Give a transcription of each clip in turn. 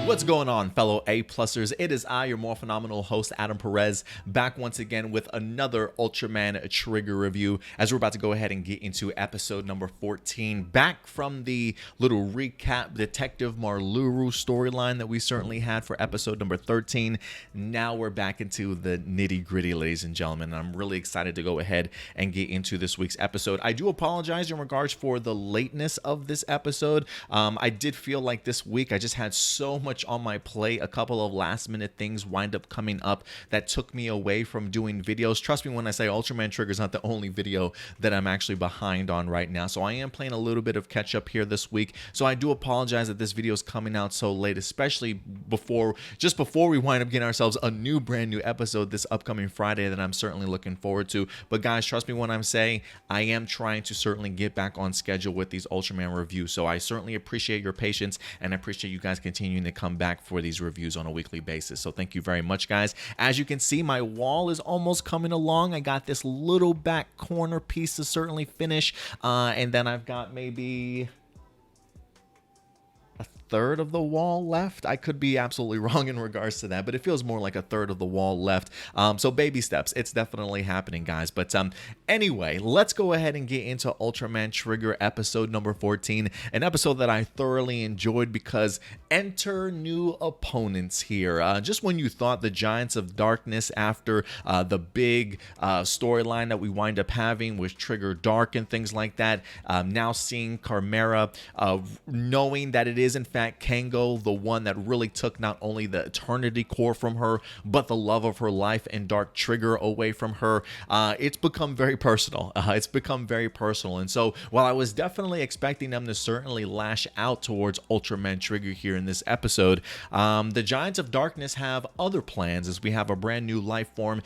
What's going on, fellow A-Plusers? It is I, your Morphinominal host, Adam Perez, back once again with another Ultraman Trigger review, as we're about to go ahead and get into episode number 14, back from the little recap Detective Marluru storyline that we certainly had for episode number 13. Now we're back into the nitty-gritty, ladies and gentlemen, and I'm really excited to go ahead and get into this week's episode. I do apologize in regards for the lateness of this episode. I did feel like this week I just had so much on my plate. A couple of last minute things wind up coming up that took me away from doing videos. Trust me when I say Ultraman Trigger is not the only video that I'm actually behind on right now. So I am playing a little bit of catch up here this week. So I do apologize that this video is coming out so late, especially just before we wind up getting ourselves a brand new episode this upcoming Friday that I'm certainly looking forward to. But guys, trust me when I'm saying I am trying to certainly get back on schedule with these Ultraman reviews. So I certainly appreciate your patience, and I appreciate you guys continuing to come back for these reviews on a weekly basis. So thank you very much, guys. As you can see, my wall is almost coming along. I got this little back corner piece to certainly finish, and then I've got maybe third of the wall left. I could be absolutely wrong in regards to that, but it feels more like a third of the wall left. So baby steps. It's definitely happening, guys. But anyway, let's go ahead and get into Ultraman Trigger episode number 14, an episode that I thoroughly enjoyed because enter new opponents here. Just when you thought the Giants of Darkness, after the big storyline that we wind up having with Trigger Dark and things like that, now seeing Chimera, knowing that it is in fact Kengo, the one that really took not only the Eternity Core from her, but the love of her life and Dark Trigger away from her. It's become very personal. And so while I was definitely expecting them to certainly lash out towards Ultraman Trigger here in this episode, the Giants of Darkness have other plans, as we have a brand new life form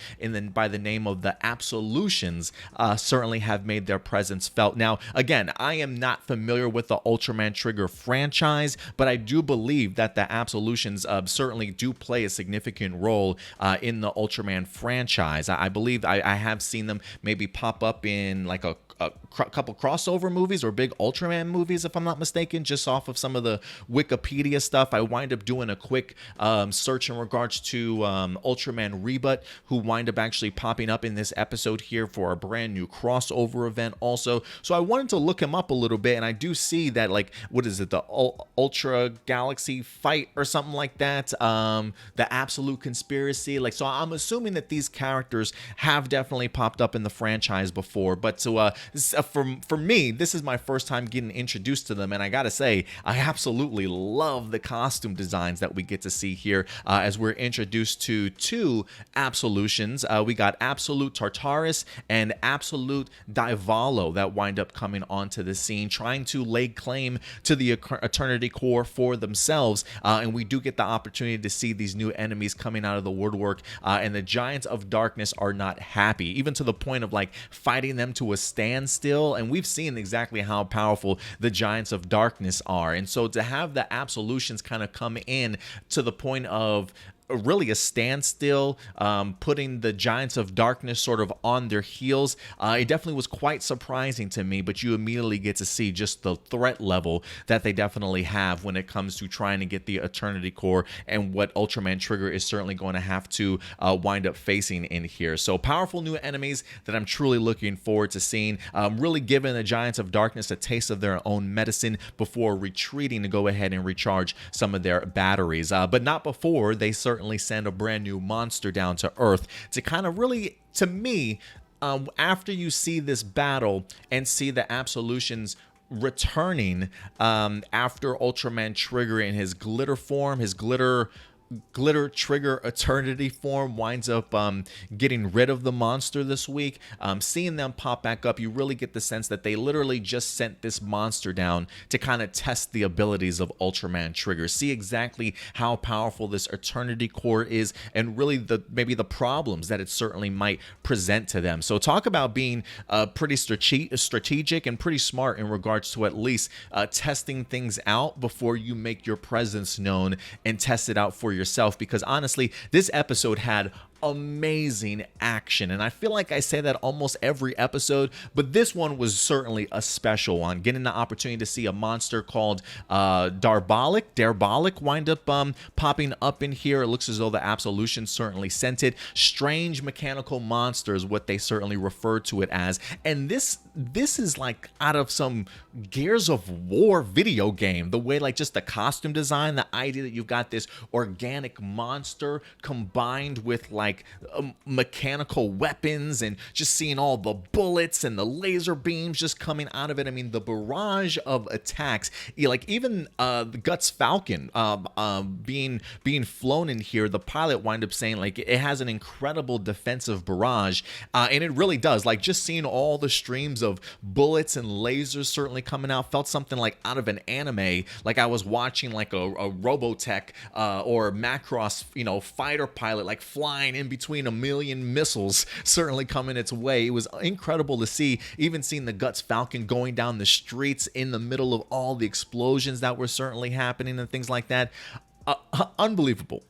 by the name of the Absolutians certainly have made their presence felt. Now, again, I am not familiar with the Ultraman Trigger franchise, but I do believe that the Absolutians certainly do play a significant role in the Ultraman franchise. I believe I have seen them maybe pop up in like a couple crossover movies or big Ultraman movies, if I'm not mistaken, just off of some of the Wikipedia stuff. I wind up doing a quick search in regards to Ultraman Ribut, who wind up actually popping up in this episode here for a brand new crossover event also. So I wanted to look him up a little bit, and I do see that, like, what is it, the Ultra Galaxy Fight or something like that, the Absolute Conspiracy. Like, so I'm assuming that these characters have definitely popped up in the franchise before, but for me, this is my first time getting introduced to them, and I gotta say, I absolutely love the costume designs that we get to see here as we're introduced to two Absolutions. We got Absolute Tartarus and Absolute Divalo that wind up coming onto the scene, trying to lay claim to the Eternity Core for themselves, and we do get the opportunity to see these new enemies coming out of the woodwork, and the Giants of Darkness are not happy, even to the point of like fighting them to a standstill. And we've seen exactly how powerful the Giants of Darkness are, and so to have the Absolutions kind of come in to the point of really a standstill, putting the Giants of Darkness sort of on their heels, it definitely was quite surprising to me. But you immediately get to see just the threat level that they definitely have when it comes to trying to get the Eternity Core, and what Ultraman Trigger is certainly going to have to wind up facing in here. So powerful new enemies that I'm truly looking forward to seeing, really giving the Giants of Darkness a taste of their own medicine before retreating to go ahead and recharge some of their batteries, but not before they certainly send a brand new monster down to Earth to kind of really, to me, after you see this battle and see the Absolutions returning after Ultraman Trigger in his glitter form, his glitter Trigger Eternity form winds up getting rid of the monster this week. Seeing them pop back up, you really get the sense that they literally just sent this monster down to kind of test the abilities of Ultraman Trigger, see exactly how powerful this Eternity Core is, and really maybe the problems that it certainly might present to them. So talk about being pretty strategic and pretty smart in regards to at least testing things out before you make your presence known and test it out for yourself, because honestly, this episode had amazing action. And I feel like I say that almost every episode, but this one was certainly a special one. Getting the opportunity to see a monster called Darbolic wind up popping up in here. It looks as though the Absolutians certainly sent it. Strange mechanical monsters, what they certainly refer to it as. And this is like out of some Gears of War video game. The way, like, just the costume design, the idea that you've got this organic monster combined with like mechanical weapons, and just seeing all the bullets and the laser beams just coming out of it. I mean, the barrage of attacks, like even the Guts Falcon being flown in here, the pilot wind up saying like it has an incredible defensive barrage, and it really does. Like, just seeing all the streams of bullets and lasers certainly coming out felt something like out of an anime, like I was watching like a Robotech or Macross, fighter pilot, like flying in between a million missiles certainly coming its way. It was incredible to see, even seeing the Guts Falcon going down the streets in the middle of all the explosions that were certainly happening and things like that. Unbelievable.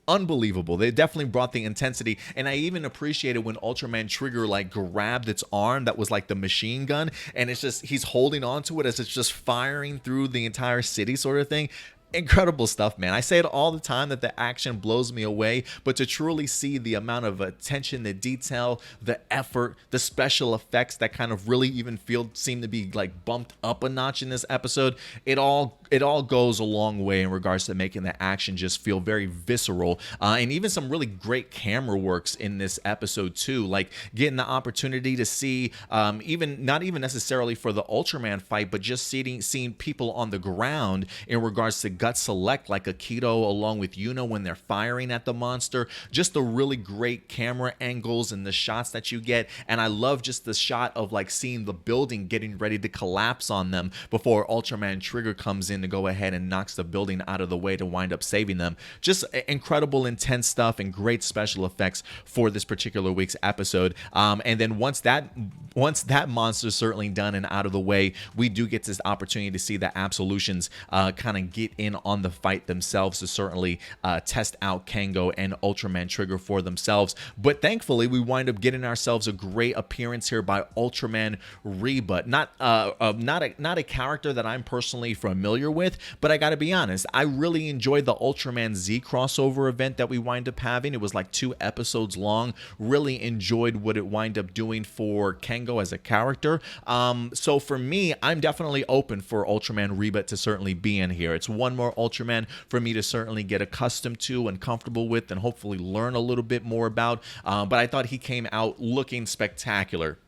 They definitely brought the intensity, and I even appreciated when Ultraman Trigger like grabbed its arm that was like the machine gun, and it's just he's holding on to it as it's just firing through the entire city sort of thing. Incredible stuff, man. I say it all the time that the action blows me away, but to truly see the amount of attention, the detail, the effort, the special effects that kind of really even seem to be like bumped up a notch in this episode, it all goes a long way in regards to making the action just feel very visceral, and even some really great camera works in this episode too, like getting the opportunity to see even not even necessarily for the Ultraman fight, but just seeing people on the ground in regards to Gut Select, like Akito along with Yuno when they're firing at the monster. Just the really great camera angles and the shots that you get. And I love just the shot of like seeing the building getting ready to collapse on them before Ultraman Trigger comes in to go ahead and knocks the building out of the way to wind up saving them. Just incredible, intense stuff and great special effects for this particular week's episode. And then once that monster's certainly done and out of the way, we do get this opportunity to see the Absolutians kind of get in on the fight themselves to certainly test out Kengo and Ultraman Trigger for themselves. But thankfully, we wind up getting ourselves a great appearance here by Ultraman Ribut. Not a character that I'm personally familiar with, but I gotta be honest, I really enjoyed the Ultraman Z crossover event that we wind up having. It was like 2 episodes long. Really enjoyed what it wind up doing for Kengo as a character. So for me, I'm definitely open for Ultraman Ribut to certainly be in here. It's one more Ultraman for me to certainly get accustomed to and comfortable with and hopefully learn a little bit more about. But I thought he came out looking spectacular.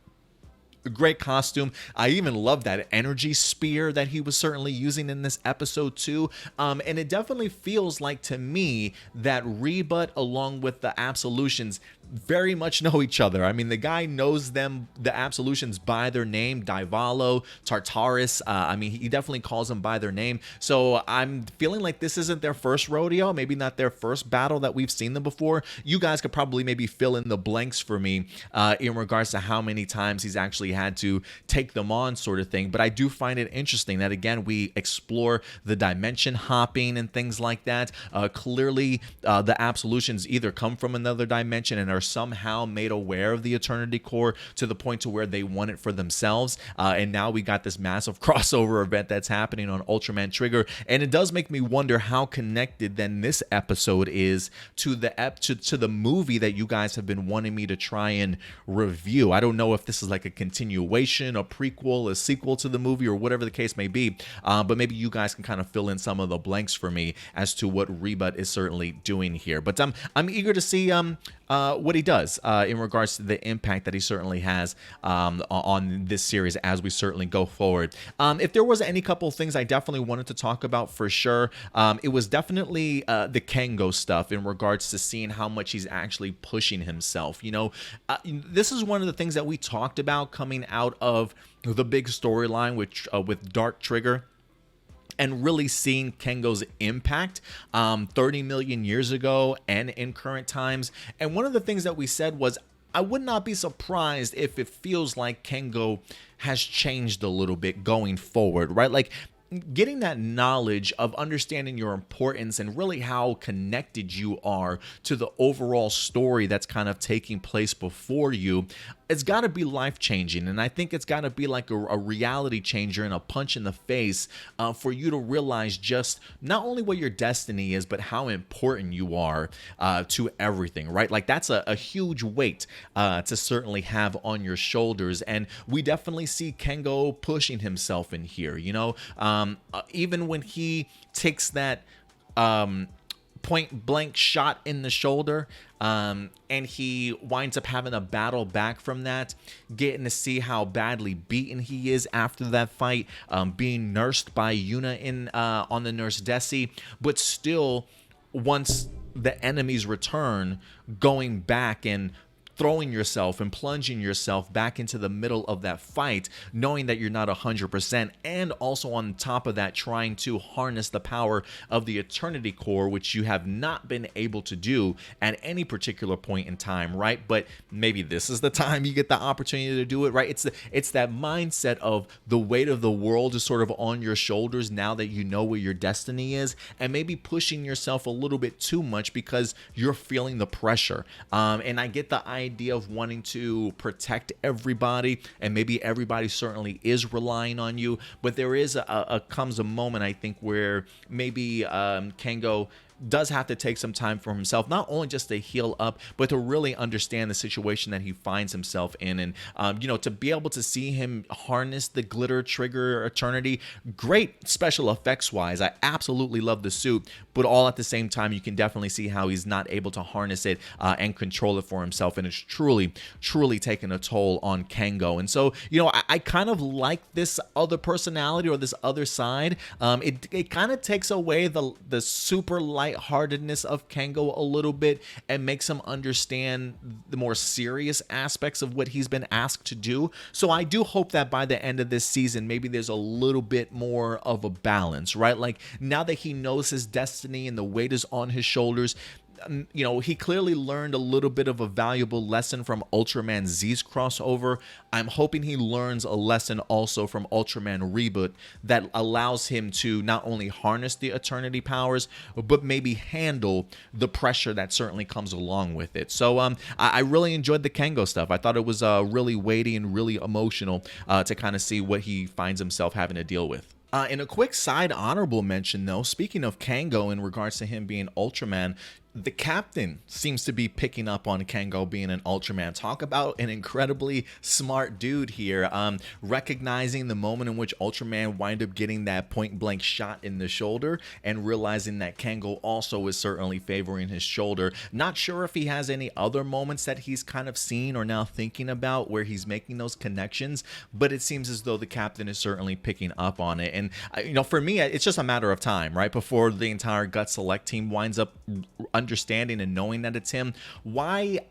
A great costume. I even love that energy spear that he was certainly using in this episode too. And it definitely feels like to me that Ribut along with the Absolutions very much know each other. I mean, the guy knows them, the Absolutions, by their name, Divalo, Tartarus. I mean, he definitely calls them by their name. So I'm feeling like this isn't their first rodeo, maybe not their first battle that we've seen them before. You guys could probably maybe fill in the blanks for me in regards to how many times he's actually had to take them on sort of thing. But I do find it interesting that, again, we explore the dimension hopping and things like that. Clearly, the Absolutions either come from another dimension and are somehow made aware of the Eternity Core to the point to where they want it for themselves. And now we got this massive crossover event that's happening on Ultraman Trigger. And it does make me wonder how connected then this episode is to the movie that you guys have been wanting me to try and review. I don't know if this is like a continuation, a prequel, a sequel to the movie, or whatever the case may be. But maybe you guys can kind of fill in some of the blanks for me as to what Ribut is certainly doing here. But I'm eager to see what he does in regards to the impact that he certainly has on this series as we certainly go forward. If there was any couple of things I definitely wanted to talk about for sure, it was definitely the Kengo stuff in regards to seeing how much he's actually pushing himself. This is one of the things that we talked about coming out of the big storyline with Dark Trigger, and really seeing Kengo's impact 30 million years ago and in current times. And one of the things that we said was, I would not be surprised if it feels like Kengo has changed a little bit going forward, right? Like, getting that knowledge of understanding your importance and really how connected you are to the overall story that's kind of taking place before you, it's got to be life-changing. And I think it's got to be like a reality changer and a punch in the face for you to realize just not only what your destiny is, but how important you are to everything, right? Like that's a huge weight to certainly have on your shoulders. And we definitely see Kengo pushing himself in here, you know, even when he takes that point blank shot in the shoulder, and he winds up having a battle back from that, getting to see how badly beaten he is after that fight, being nursed by Yuna in on the Nurse Desi, but still, once the enemies return, going back and throwing yourself and plunging yourself back into the middle of that fight, knowing that you're not 100%, and also on top of that, trying to harness the power of the Eternity Core, which you have not been able to do at any particular point in time, right? But maybe this is the time you get the opportunity to do it, right? It's that mindset of the weight of the world is sort of on your shoulders now that you know where your destiny is, and maybe pushing yourself a little bit too much because you're feeling the pressure. And I get the idea of wanting to protect everybody, and maybe everybody certainly is relying on you, but there is comes a moment, I think, where maybe Kengo does have to take some time for himself, not only just to heal up, but to really understand the situation that he finds himself in. And, you know, to be able to see him harness the glitter trigger eternity, great special effects wise. I absolutely love the suit, but all at the same time, you can definitely see how he's not able to harness it and control it for himself. And it's truly, truly taking a toll on Kengo. And so, you know, I kind of like this other personality or this other side. It kind of takes away the super lightheartedness of Kengo a little bit and makes him understand the more serious aspects of what he's been asked to do. So I do hope that by the end of this season, maybe there's a little bit more of a balance, right? Like now that he knows his destiny and the weight is on his shoulders, you know, he clearly learned a little bit of a valuable lesson from Ultraman Z's crossover. I'm hoping he learns a lesson also from Ultraman Ribut that allows him to not only harness the Eternity powers, but maybe handle the pressure that certainly comes along with it. So I really enjoyed the Kengo stuff. I thought it was really weighty and really emotional to kind of see what he finds himself having to deal with. In a quick side honorable mention, though, speaking of Kengo in regards to him being Ultraman, the captain seems to be picking up on Kengo being an Ultraman. Talk about an incredibly smart dude here, recognizing the moment in which Ultraman wind up getting that point blank shot in the shoulder and realizing that Kengo also is certainly favoring his shoulder. Not sure if he has any other moments that he's kind of seen or now thinking about where he's making those connections, but it seems as though the captain is certainly picking up on it. And, you know, for me, it's just a matter of time, right? Before the entire Gut Select team winds up understanding and knowing that it's him. Why,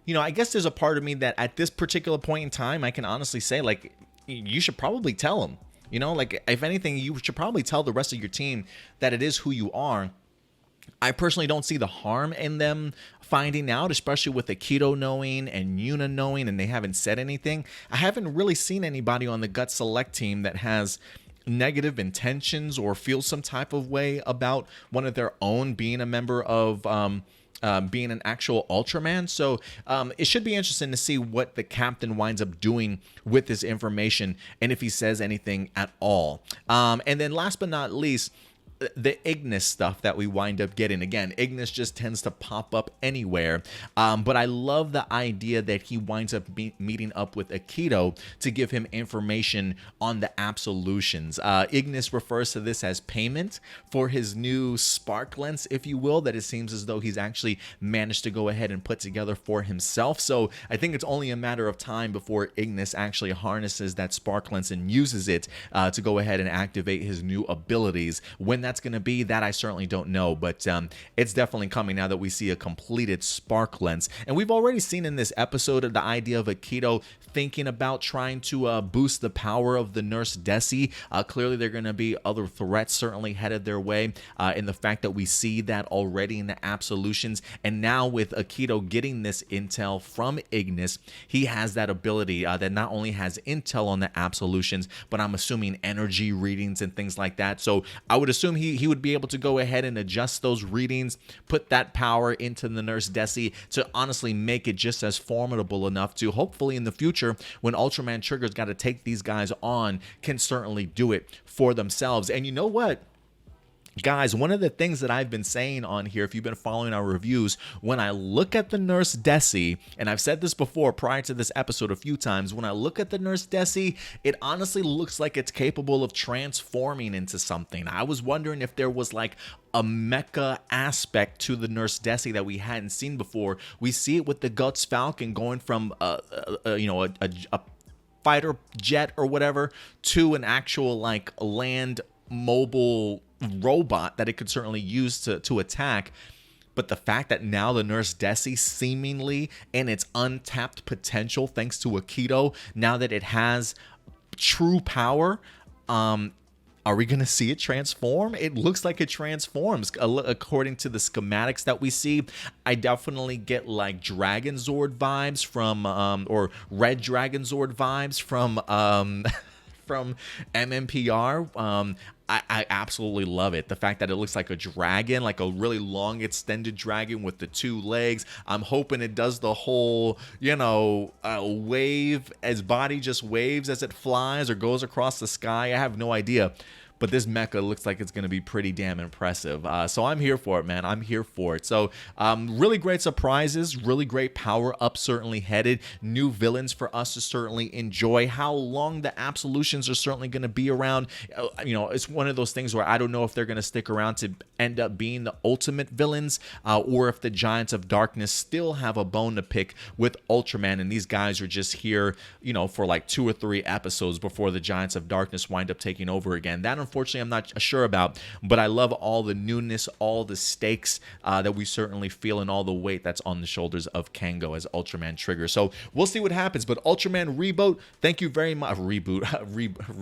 you know, I guess there's a part of me that at this particular point in time, I can honestly say, like, you should probably tell him, you know, like, if anything, you should probably tell the rest of your team that it is who you are. I personally don't see the harm in them finding out, especially with Aikido knowing and Yuna knowing, and they haven't said anything. I haven't really seen anybody on the Gut Select team that has negative intentions or feel some type of way about one of their own being a member of being an actual Ultraman. So it should be interesting to see what the captain winds up doing with this information and if he says anything at all. And then last but not least, the Ignis stuff that we wind up getting. Again, Ignis just tends to pop up anywhere, but I love the idea that he winds up meeting up with Aikido to give him information on the Absolutians. Ignis refers to this as payment for his new spark lens, if you will, that it seems as though he's actually managed to go ahead and put together for himself. So I think it's only a matter of time before Ignis actually harnesses that spark lens and uses it to go ahead and activate his new abilities. When that that's going to be, that I certainly don't know, but it's definitely coming now that we see a completed spark lens. And we've already seen in this episode of the idea of Akito thinking about trying to boost the power of the Nurse Desi. Clearly, there are going to be other threats certainly headed their way, in the fact that we see that already in the Absolutions. And now with Akito getting this intel from Ignis, he has that ability that not only has intel on the Absolutions, but I'm assuming energy readings and things like that. So I would assume he would be able to go ahead and adjust those readings, put that power into the Nurse Desi to honestly make it just as formidable enough to hopefully in the future, when Ultraman Trigger's got to take these guys on, can certainly do it for themselves. And you know what? Guys, one of the things that I've been saying on here, if you've been following our reviews, when I look at the Nurse Desi, and I've said this before prior to this episode a few times, when I look at the Nurse Desi, it honestly looks like it's capable of transforming into something. I was wondering if there was like a mecha aspect to the Nurse Desi that we hadn't seen before. We see it with the Guts Falcon going from a fighter jet or whatever to an actual like land mobile robot that it could certainly use to attack. But the fact that now the Nurse Desi seemingly in its untapped potential, thanks to Akito, now that it has true power, are we going to see it transform? It looks like it transforms according to the schematics that we see. I definitely get like Dragon Zord vibes from or Red Dragon Zord vibes from from MMPR. I absolutely love it. The fact that it looks like a dragon, like a really long extended dragon with the two legs. I'm hoping it does the whole, wave, as body just waves as it flies or goes across the sky. I have no idea. But this mecha looks like it's going to be pretty damn impressive. So I'm here for it, man. I'm here for it. So really great surprises, really great power-up certainly headed. New villains for us to certainly enjoy. How long the Absolutions are certainly going to be around. It's one of those things where I don't know if they're going to stick around to end up being the ultimate villains or if the Giants of Darkness still have a bone to pick with Ultraman. And these guys are just here, for like 2 or 3 episodes before the Giants of Darkness wind up taking over again. That unfortunately I'm not sure about, but I love all the newness, all the stakes that we certainly feel, and all the weight that's on the shoulders of Kengo as Ultraman Trigger. So we'll see what happens. But Ultraman Ribut, thank you very much. Ribut,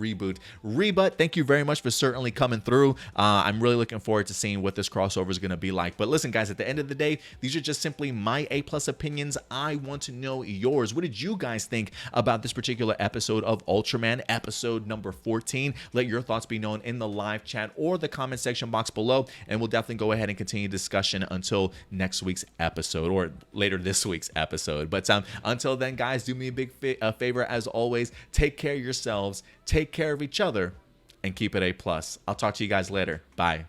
thank you very much for certainly coming through. I'm really looking forward to seeing what this crossover is going to be like. But listen, guys, at the end of the day, these are just simply my A+ opinions. I want to know yours. What did you guys think about this particular episode of Ultraman, episode number 14? Let your thoughts be known in the live chat or the comment section box below, and we'll definitely go ahead and continue discussion until next week's episode or later this week's episode. But until then, guys, do me a big favor as always. Take care of yourselves, take care of each other, and keep it A+. I'll talk to you guys later. Bye.